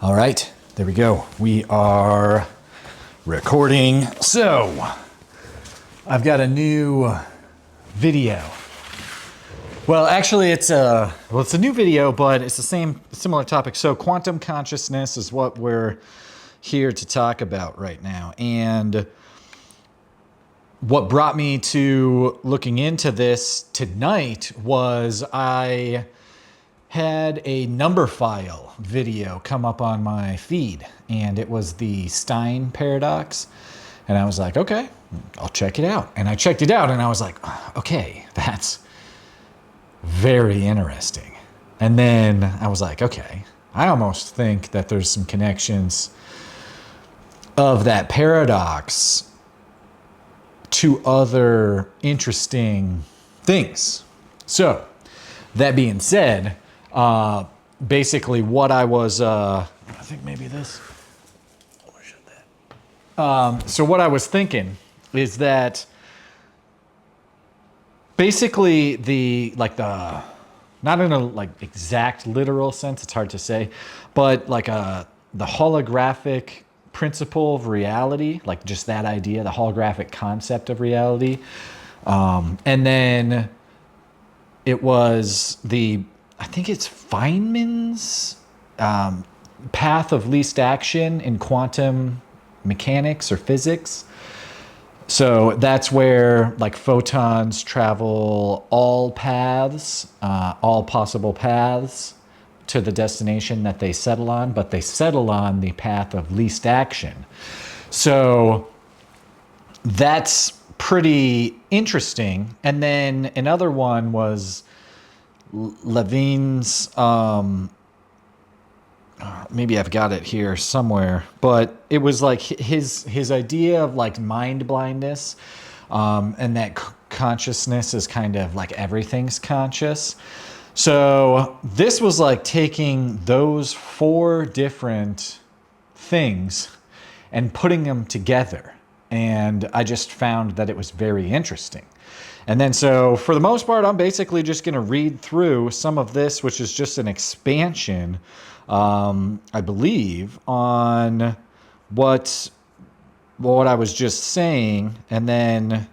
All right, there we go. We are recording. So, I've got a new video. Well, actually, it's a new video, but it's the similar topic. So, quantum consciousness is what we're here to talk about right now. And what brought me to looking into this tonight was I had a number file video come up on my feed, and it was the Stein paradox. And I was like, okay, I'll check it out. And I checked it out and I was like, okay, that's very interesting. And then I was like, okay, I almost think that there's some connections of that paradox to other interesting things. So, that being said, basically what I was, I think maybe this. So what I was thinking is that basically not in a exact literal sense, it's hard to say, but the holographic principle of reality, like just that idea, the holographic concept of reality. And then it was I think it's Feynman's path of least action in quantum mechanics or physics. So that's where photons travel all possible paths to the destination that they settle on, but they settle on the path of least action. So that's pretty interesting. And then another one was Levine's, maybe I've got it here somewhere, but it was his idea of mind blindness, and that consciousness is kind of everything's conscious. So this was taking those four different things and putting them together. And I just found that it was very interesting. And then so for the most part, I'm basically just going to read through some of this, which is just an expansion, I believe, on what I was just saying. And then,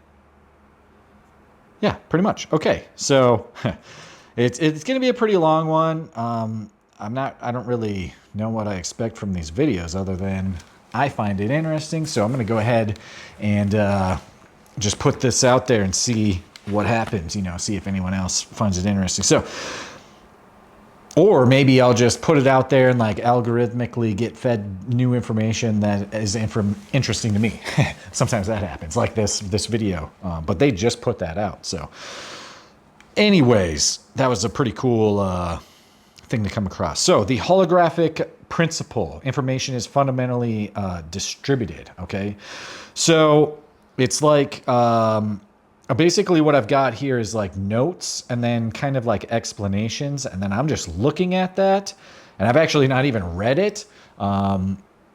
yeah, pretty much. Okay, so it's going to be a pretty long one. I don't really know what I expect from these videos other than I find it interesting. So I'm going to go ahead and just put this out there and see what happens, see if anyone else finds it interesting. So, or maybe I'll just put it out there and algorithmically get fed new information that is interesting to me. Sometimes that happens, like this video, but they just put that out. So anyways, that was a pretty cool thing to come across. So the holographic principle, information is fundamentally distributed, okay? So it's basically what I've got here is notes and then kind of explanations, and then I'm just looking at that, and I've actually not even read it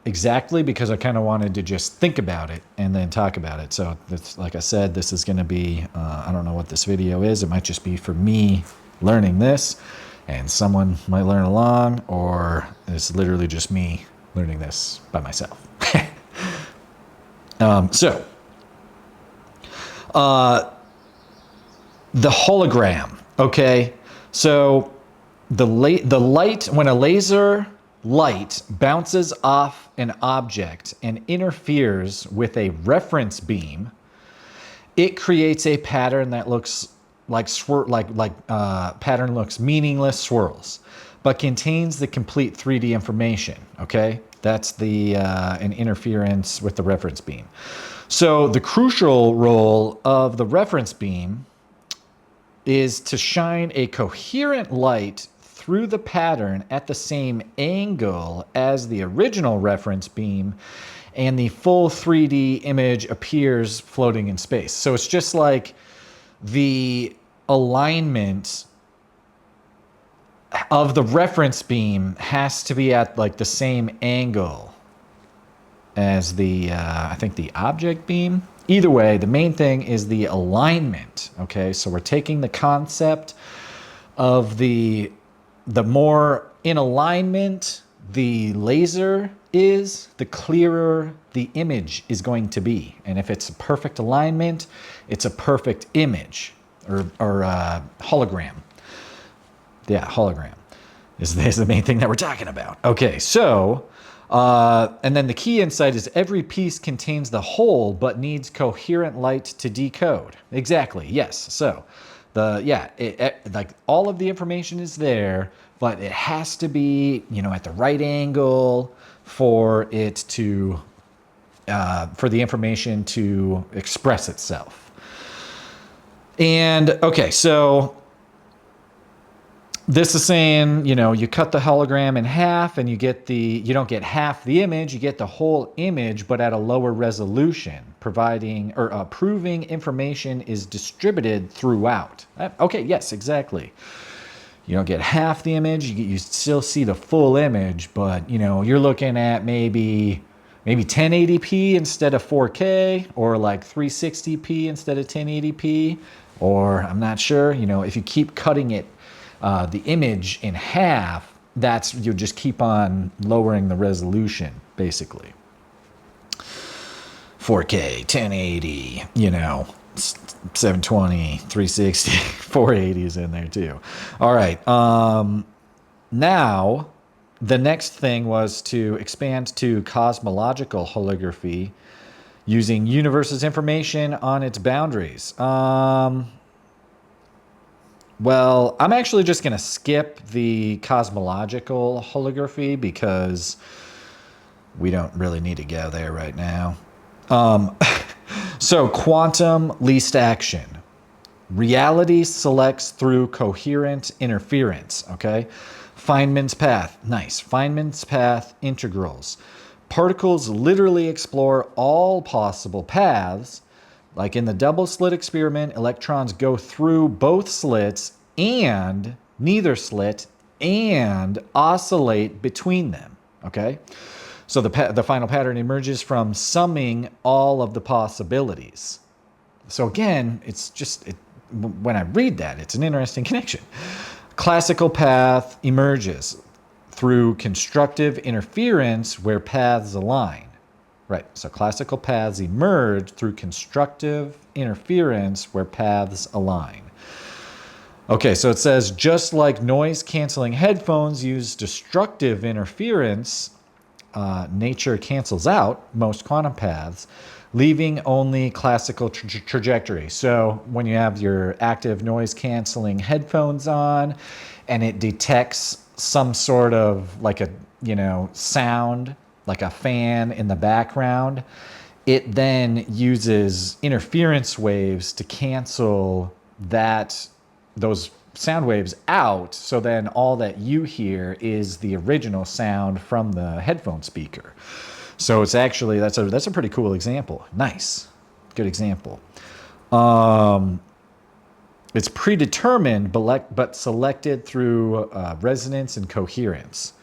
exactly because I kind of wanted to just think about it and then talk about it. So that's, like I said, this is going to be, I don't know what this video is. It might just be for me learning this, and someone might learn along, or it's literally just me learning this by myself. The hologram, okay? So the light, when a laser light bounces off an object and interferes with a reference beam, it creates a pattern that looks pattern looks meaningless swirls, but contains the complete 3D information, okay? That's an interference with the reference beam. So the crucial role of the reference beam is to shine a coherent light through the pattern at the same angle as the original reference beam, and the full 3D image appears floating in space. So it's just the alignment of the reference beam has to be at the same angle as I think the object beam. Either way, the main thing is the alignment, okay? So we're taking the concept of the more in alignment the laser is, the clearer the image is going to be. And if it's a perfect alignment, it's a perfect image or hologram. Yeah, hologram is the main thing that we're talking about. Okay, so, and then the key insight is every piece contains the whole but needs coherent light to decode. Exactly, yes. So, like all of the information is there, but it has to be, at the right angle for it to, for the information to express itself. And okay, so this is saying, you cut the hologram in half and you don't get half the image, you get the whole image, but at a lower resolution, proving information is distributed throughout. Okay, yes, exactly. You don't get half the image, you still see the full image, but you're looking at maybe 1080p instead of 4K, or like 360p instead of 1080p, or I'm not sure, if you keep cutting it, the image in half, you'll just keep on lowering the resolution, basically. 4K, 1080, 720, 360, 480 is in there too. All right. Now, the next thing was to expand to cosmological holography using universe's information on its boundaries. Well, I'm actually just going to skip the cosmological holography because we don't really need to go there right now. So quantum least action. Reality selects through coherent interference, okay? Feynman's path, nice. Feynman's path integrals. Particles literally explore all possible paths. Like in the double slit experiment, electrons go through both slits and neither slit and oscillate between them, okay? So the final pattern emerges from summing all of the possibilities. So again, when I read that, it's an interesting connection. Classical path emerges through constructive interference where paths align. Right, so classical paths emerge through constructive interference where paths align. Okay, so it says, just like noise-canceling headphones use destructive interference, nature cancels out most quantum paths, leaving only classical trajectory. So when you have your active noise-canceling headphones on, and it detects some sort of like a, sound, like a fan in the background, it then uses interference waves to cancel those sound waves out. So then all that you hear is the original sound from the headphone speaker. So it's actually, that's a pretty cool example. Nice. Good example. It's predetermined, but selected through resonance and coherence.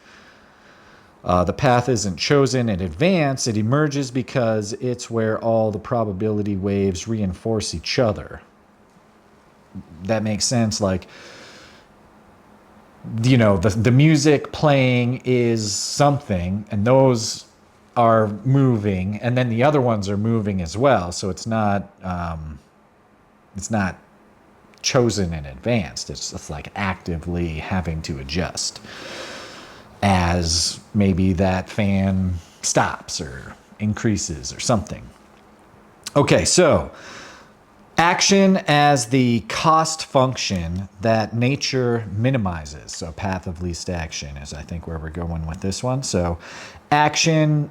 The path isn't chosen in advance. It emerges because it's where all the probability waves reinforce each other. That makes sense. Like, the music playing is something, and those are moving, and then the other ones are moving as well. So it's not chosen in advance. It's like actively having to adjust as maybe that fan stops or increases or something. Okay, so action as the cost function that nature minimizes. So path of least action is, I think, where we're going with this one. So action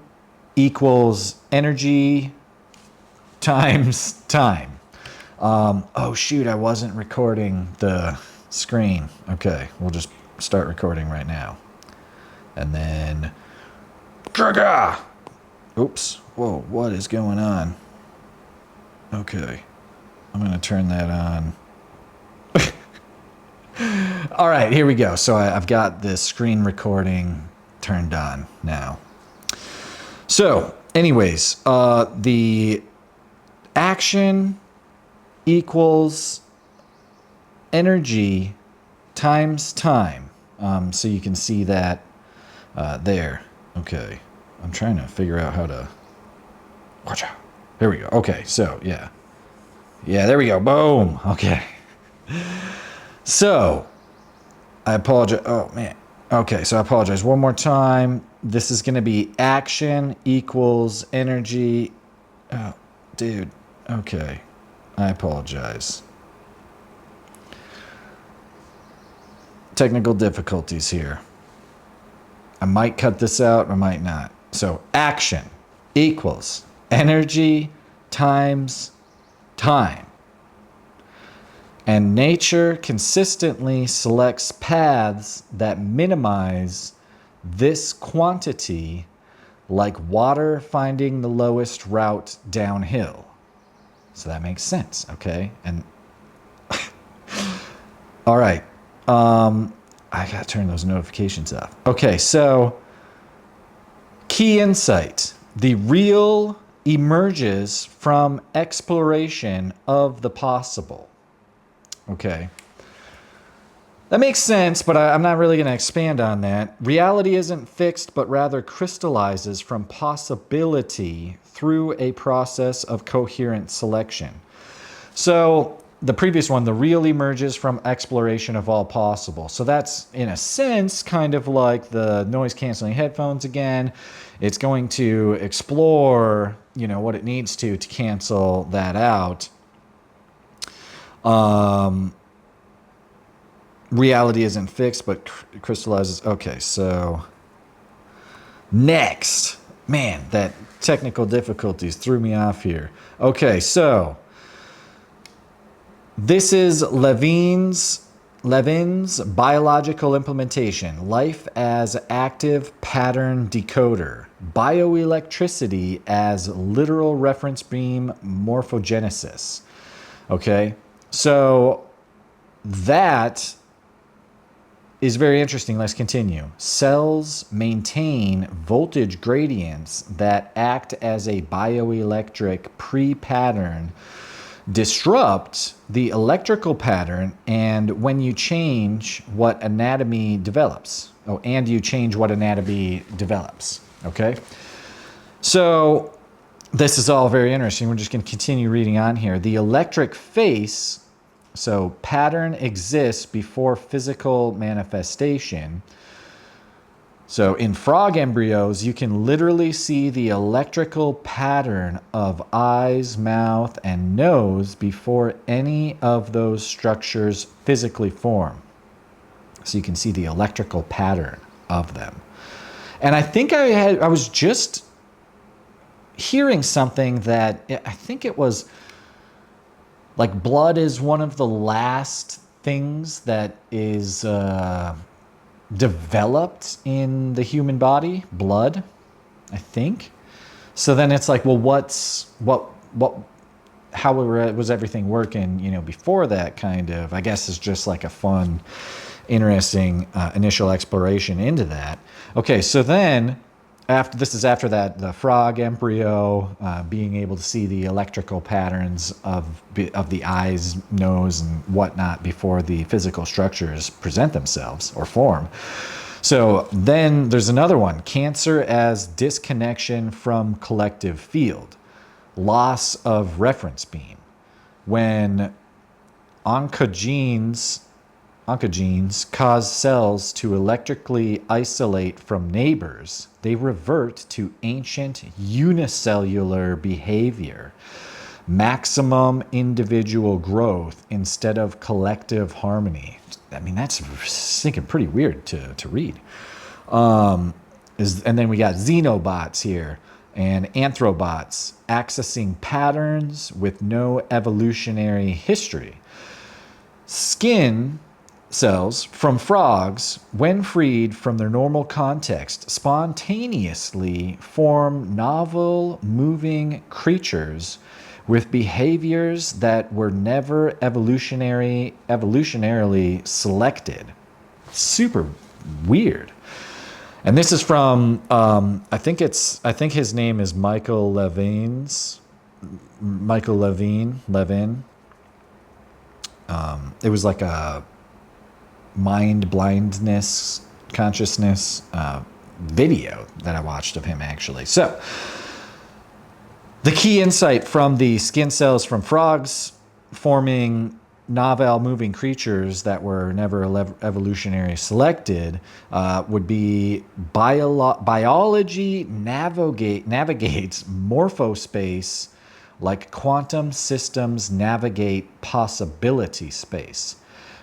equals energy times time. Oh, shoot, I wasn't recording the screen. Okay, we'll just start recording right now. And then, oops, whoa, what is going on? Okay, I'm going to turn that on. All right, here we go. So I've got the screen recording turned on now. So, anyways, the action equals energy times time. So you can see that There. Okay. I'm trying to figure out how to... Watch out. There we go. Okay, so, yeah. Yeah, there we go. Boom. Okay. So, I apologize. Oh, man. Okay, so I apologize. One more time. This is going to be action equals energy. Oh, dude. Okay. I apologize. Technical difficulties here. I might cut this out, I might not. So, action equals energy times time. And nature consistently selects paths that minimize this quantity, like water finding the lowest route downhill. So that makes sense, okay? And all right. I gotta turn those notifications off. Okay, so key insight. The real emerges from exploration of the possible. Okay. That makes sense, but I'm not really going to expand on that. Reality isn't fixed, but rather crystallizes from possibility through a process of coherent selection. So the previous one, the real emerges from exploration of all possible. So that's, in a sense, kind of like the noise-canceling headphones again. It's going to explore, what it needs to cancel that out. Reality isn't fixed, but crystallizes. Okay, so next. Man, that technical difficulties threw me off here. Okay, so this is Levin's biological implementation, life as active pattern decoder, bioelectricity as literal reference beam morphogenesis. Okay, so that is very interesting. Let's continue. Cells maintain voltage gradients that act as a bioelectric pre-pattern, disrupt the electrical pattern, and when you change what anatomy develops. Oh, and you change what anatomy develops. Okay? So this is all very interesting. We're just going to continue reading on here. The electric face, so pattern exists before physical manifestation. So in frog embryos, you can literally see the electrical pattern of eyes, mouth, and nose before any of those structures physically form. So you can see the electrical pattern of them. And I think I was just hearing something that I think it was like blood is one of the last things that is developed in the human body, blood, I think. So then it's like, well, how was everything working, before that kind of, I guess is just like a fun, interesting initial exploration into that. Okay, so then after that, the frog embryo being able to see the electrical patterns of the eyes, nose, and whatnot before the physical structures present themselves or form. So then there's another one, cancer as disconnection from collective field, loss of reference beam. When oncogenes cause cells to electrically isolate from neighbors, they revert to ancient unicellular behavior, maximum individual growth instead of collective harmony. I mean, that's thinking pretty weird to read. And then we got xenobots here and anthrobots accessing patterns with no evolutionary history. Skin cells from frogs, when freed from their normal context, spontaneously form novel moving creatures with behaviors that were never evolutionarily selected. Super weird. And this is from I think his name is Michael Levin. It was like a mind blindness consciousness video that I watched of him, actually. So the key insight from the skin cells from frogs forming novel moving creatures that were never evolutionary selected would be biology navigates morphospace like quantum systems navigate possibility space.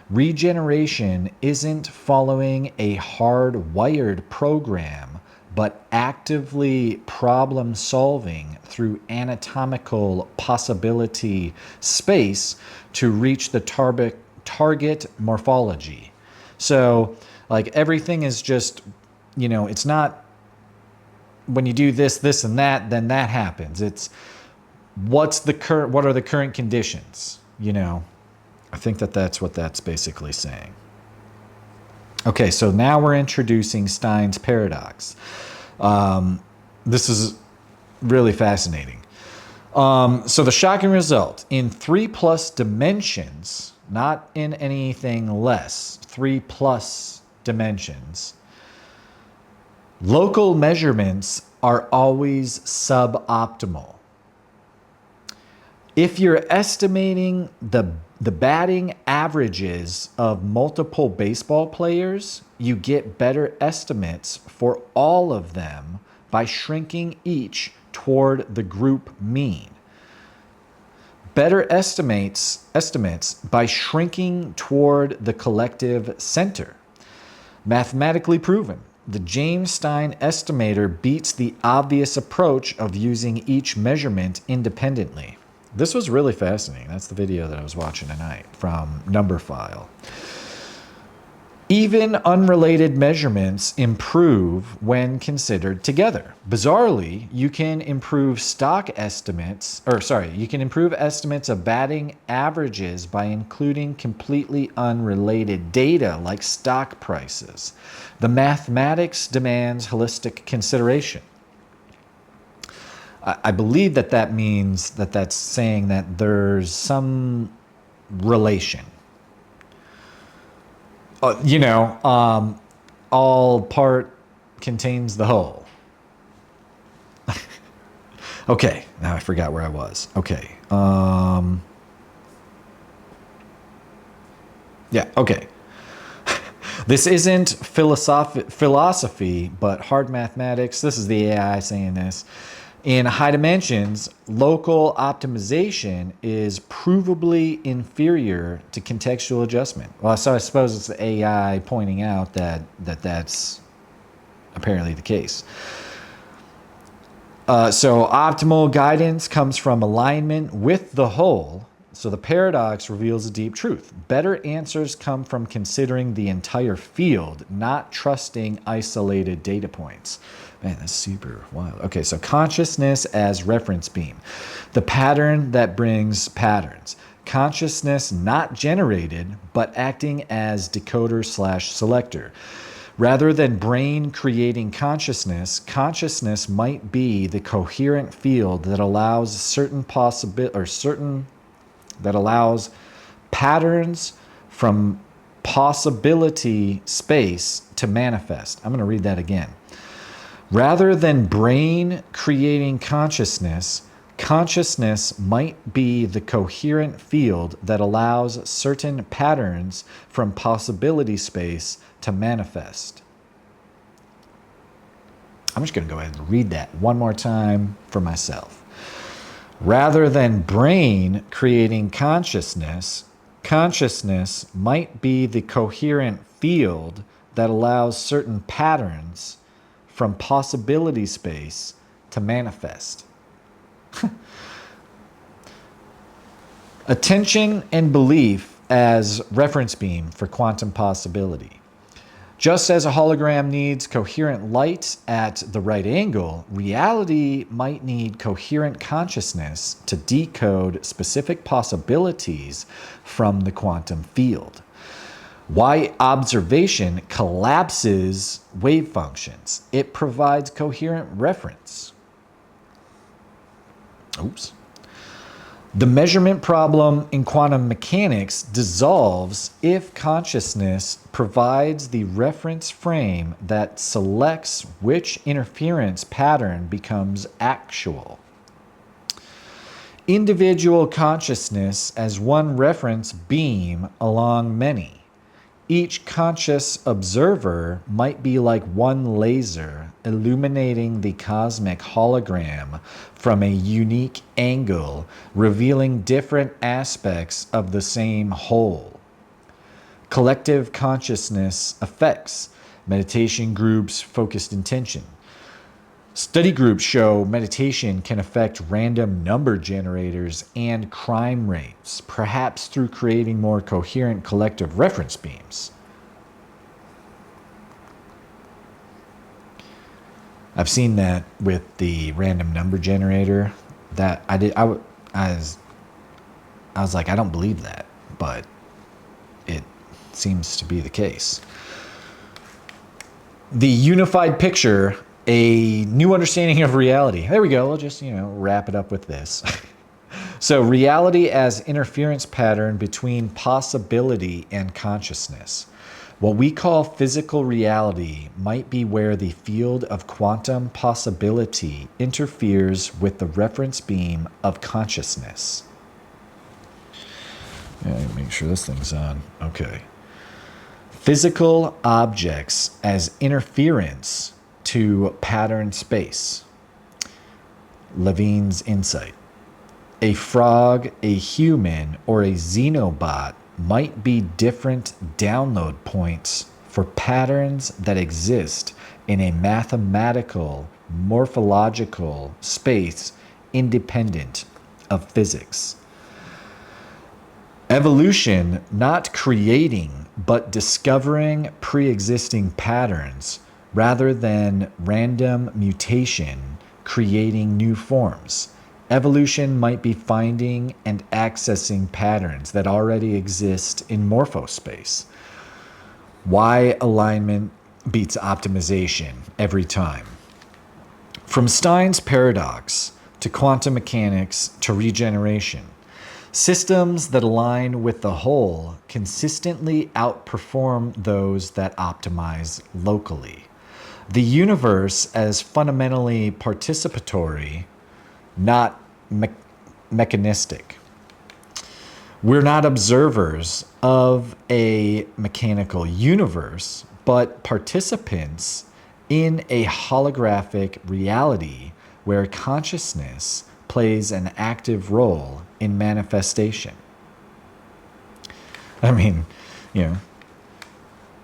Regeneration isn't following a hardwired program, but actively problem solving through anatomical possibility space to reach the target morphology. So, like, everything is just, you know, it's not when you do this, this, and that, then that happens. It's what are the current conditions, you know? I think that's what that's basically saying. Okay, so now we're introducing Stein's paradox. This is really fascinating. So the shocking result, in 3+ dimensions, not in anything less, 3+ dimensions, local measurements are always suboptimal. If you're estimating the batting averages of multiple baseball players, you get better estimates for all of them by shrinking each toward the group mean. Better estimates by shrinking toward the collective center. Mathematically proven, the James Stein estimator beats the obvious approach of using each measurement independently. This was really fascinating. That's the video that I was watching tonight from Numberphile. Even unrelated measurements improve when considered together. Bizarrely, you can improve estimates of batting averages by including completely unrelated data like stock prices. The mathematics demands holistic consideration. I believe that means that's saying that there's some relation. All part contains the whole. Okay, now I forgot where I was. Okay. Yeah, okay. This isn't philosophy, but hard mathematics. This is the AI saying this. In high dimensions, local optimization is provably inferior to contextual adjustment. Well, so I suppose it's the AI pointing out that's apparently the case. So optimal guidance comes from alignment with the whole. So the paradox reveals a deep truth. Better answers come from considering the entire field, not trusting isolated data points. Man, that's super wild. Okay, so consciousness as reference beam. The pattern that brings patterns. Consciousness not generated, but acting as decoder/selector. Rather than brain creating consciousness, consciousness might be the coherent field that allows that allows patterns from possibility space to manifest. I'm going to read that again. Rather than brain creating consciousness, consciousness might be the coherent field that allows certain patterns from possibility space to manifest. I'm just going to go ahead and read that one more time for myself. Rather than brain creating consciousness, consciousness might be the coherent field that allows certain patterns from possibility space to manifest. Attention and belief as reference beam for quantum possibility. Just as a hologram needs coherent light at the right angle, reality might need coherent consciousness to decode specific possibilities from the quantum field. Why observation collapses wave functions. It provides coherent reference. Oops. The measurement problem in quantum mechanics dissolves if consciousness provides the reference frame that selects which interference pattern becomes actual. Individual consciousness as one reference beam along many. Each conscious observer might be like one laser illuminating the cosmic hologram from a unique angle, revealing different aspects of the same whole. Collective consciousness affects meditation groups' focused intention. Study groups show meditation can affect random number generators and crime rates, perhaps through creating more coherent collective reference beams. I've seen that with the random number generator. That I was like, I don't believe that, but it seems to be the case. The unified picture, a new understanding of reality. There we go. We'll just, wrap it up with this. So reality as interference pattern between possibility and consciousness. What we call physical reality might be where the field of quantum possibility interferes with the reference beam of consciousness. Yeah, make sure this thing's on. Okay. Physical objects as interference to pattern space. Levine's insight. A frog, a human, or a xenobot might be different download points for patterns that exist in a mathematical, morphological space independent of physics. Evolution, not creating, but discovering pre-existing patterns rather than random mutation creating new forms. Evolution might be finding and accessing patterns that already exist in morphospace. Why alignment beats optimization every time. From Stein's paradox to quantum mechanics to regeneration, systems that align with the whole consistently outperform those that optimize locally. The universe as fundamentally participatory, not mechanistic. We're not observers of a mechanical universe, but participants in a holographic reality where consciousness plays an active role in manifestation. I mean,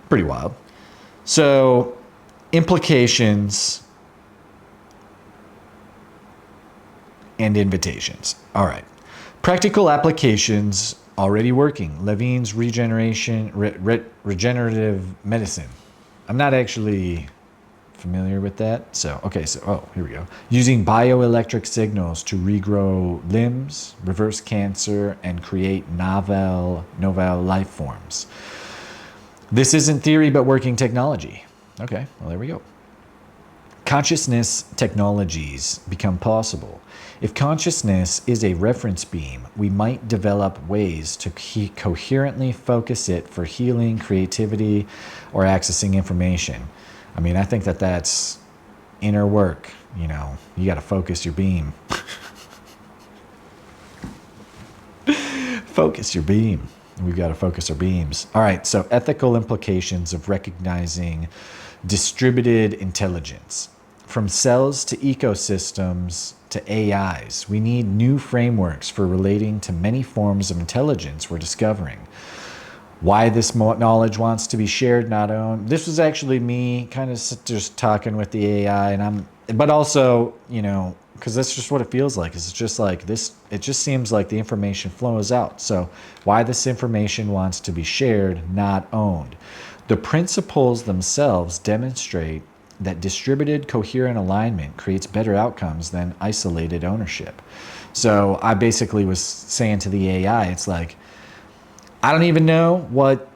pretty wild. So, implications and invitations. All right. Practical applications already working. Levine's regenerative medicine. I'm not actually familiar with that. So, here we go. Using bioelectric signals to regrow limbs, reverse cancer, and create novel life forms. This isn't theory, but working technology. Okay, well, there we go. Consciousness technologies become possible. If consciousness is a reference beam, we might develop ways to coherently focus it for healing, creativity, or accessing information. I mean, I think that's inner work. You got to focus your beam. Focus your beam. We've got to focus our beams. All right, so ethical implications of recognizing distributed intelligence. From cells to ecosystems to AIs, we need new frameworks for relating to many forms of intelligence we're discovering. Why this knowledge wants to be shared, not owned. This was actually me kind of just talking with the AI, but also, because that's just what it feels like. It's just like this, it just seems like the information flows out. So why this information wants to be shared, not owned. The principles themselves demonstrate that distributed coherent alignment creates better outcomes than isolated ownership. So I basically was saying to the AI, it's like, I don't even know what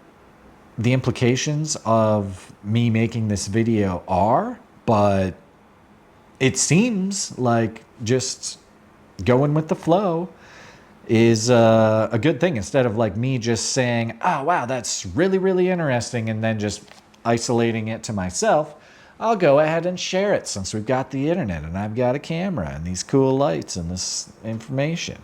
the implications of me making this video are, but it seems like just going with the flow is a good thing, instead of like me just saying, oh, wow, that's really, really interesting, and then just isolating it to myself. I'll go ahead and share it, since we've got the internet and I've got a camera and these cool lights and this information.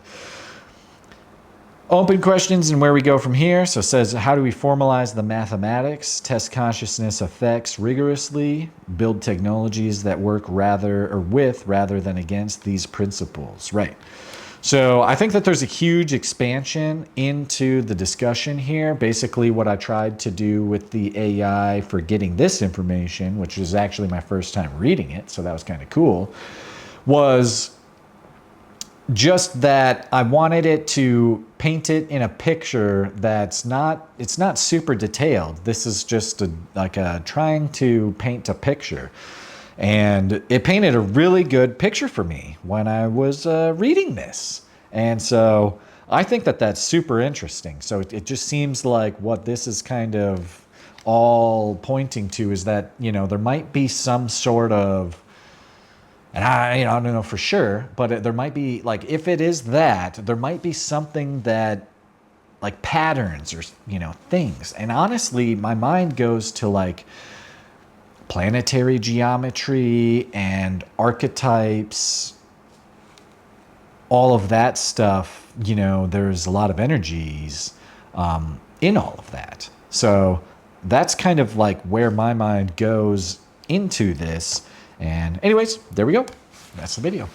Open questions and where we go from here. So it says, how do we formalize the mathematics, test consciousness effects rigorously, build technologies that work with rather than against these principles? Right. So I think that there's a huge expansion into the discussion here. Basically, what I tried to do with the AI for getting this information, which was actually my first time reading it, so that was kind of cool, was just that I wanted it to paint it in a picture that's not, it's not super detailed. This is just trying to paint a picture. And it painted a really good picture for me when I was reading this. And so I think that that's super interesting. So it just seems like what this is kind of all pointing to is that, there might be some sort of, and I don't know for sure, but there might be, like, if it is that, there might be something that, like, patterns or, things. And honestly, my mind goes to, like, planetary geometry and archetypes, all of that stuff. There's a lot of energies in all of that. So that's kind of like where my mind goes into this. And anyways, there we go. That's the video.